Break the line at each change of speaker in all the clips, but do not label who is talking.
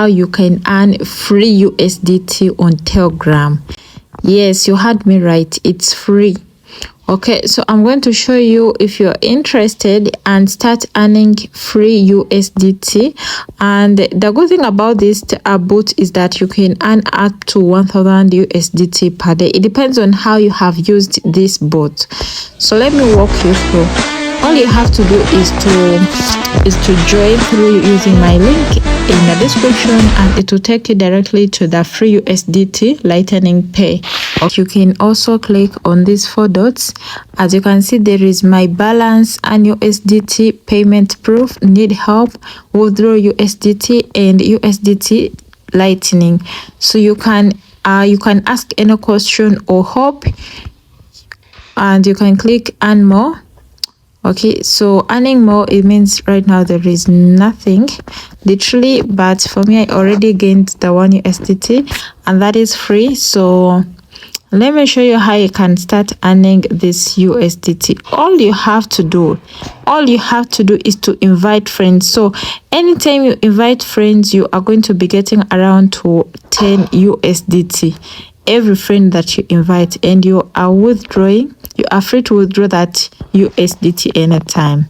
how you can earn free USDT on Telegram. Yes, you heard me right, it's free. Okay, so I'm going to show you if you're interested and start earning free USDT. And the good thing about this bot is that you can earn up to 1000 USDT per day. It depends on how you have used this bot. So let me walk you through. All you have to do is to join through using my link in the description, and it will take you directly to the free USDT Lightning Pay. You can also click on these 4 dots. As you can see, there is my balance and USDT, payment proof, need help, withdraw USDT, and USDT Lightning. So you can ask any question or help, and you can click earn more. Okay, so earning more, it means right now there is nothing literally, but for me I already gained the 1 USDT and that is free. So let me show you how you can start earning this USDT. All you have to do is to invite friends. So anytime you invite friends, you are going to be getting around to 10 USDT every friend that you invite, and you are free to withdraw that USDT anytime.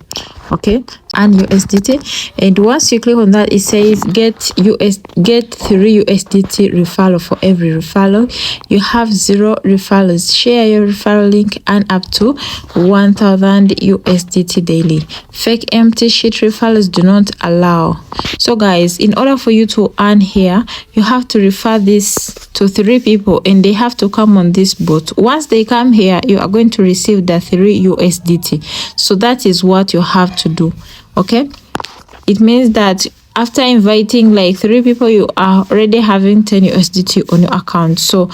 Okay, and USDT, and once you click on that, it says get 3 USDT referral. For every referral you have 0 referrals. Share your referral link and up to 1000 USDT daily. Fake empty sheet referrals do not allow. So guys, in order for you to earn here, you have to refer this to 3 people, and they have to come on this bot. Once they come here, you are going to receive the 3 USDT. So that is what you have to do. Okay, it means that after inviting like 3 people, you are already having 10 USDT on your account. So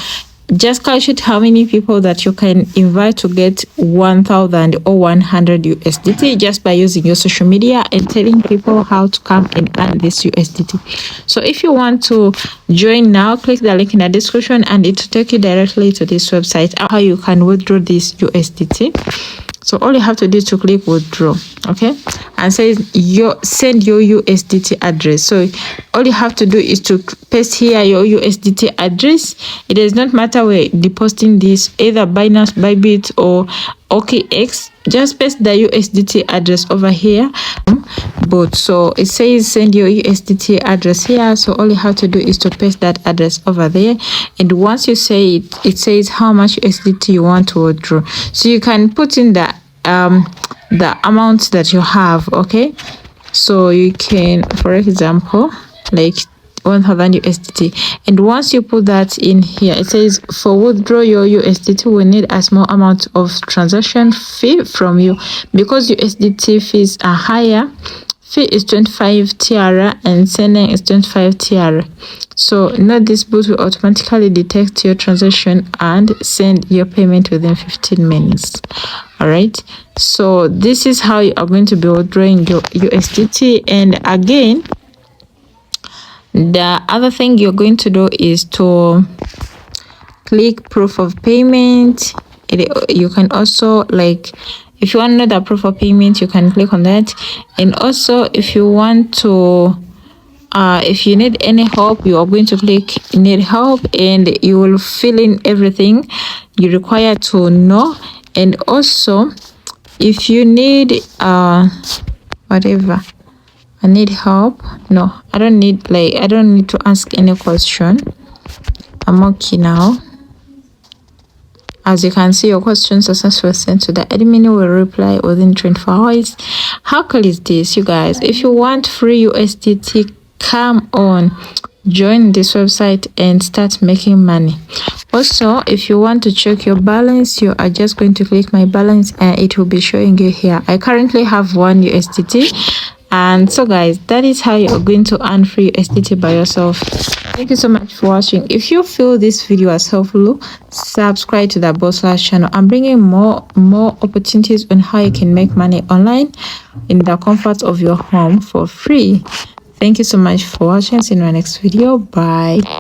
just calculate how many people that you can invite to get 1000 or 100 USDT just by using your social media and telling people how to come and earn this USDT. So if you want to join now, click the link in the description and it will take you directly to this website, how you can withdraw this USDT. So all you have to do is to click withdraw, okay, and say send your USDT address. So all you have to do is to paste here your USDT address. It does not matter where you're depositing this, either Binance, Bybit or OKX. Just paste the USDT address over here. But so it says send your USDT address here, so all you have to do is to paste that address over there, and once you say it, it says how much USDT you want to withdraw. So you can put in the amount that you have. Okay, so you can, for example, like 1000 USDT, and once you put that in here, it says for withdraw your USDT we need a small amount of transaction fee from you. Because USDT fees are higher, fee is 25 TR and sending is 25 TR. So note this bot will automatically detect your transaction and send your payment within 15 minutes. All right, so this is how you are going to be withdrawing your USDT. And again, the other thing you're going to do is to click proof of payment. You can also, like, if you want to know the proof of payment, you can click on that. And also if you want to if you need any help, you are going to click need help, and you will fill in everything you require to know. And also if you need whatever, I need help. No, I don't need to ask any question. I'm okay now. As you can see, your questions are successfully sent to the admin who will reply within 24 hours. How cool is this, you guys? If you want free USDT, come on, join this website and start making money. Also, if you want to check your balance, you are just going to click my balance and it will be showing you here. I currently have 1 USDT. And so guys, that is how you are going to earn free USDT by yourself. Thank you so much for watching. If you feel this video was helpful, subscribe to the Boss Slash channel. I'm bringing more opportunities on how you can make money online in the comfort of your home for free. Thank you so much for watching. See you in my next video. Bye.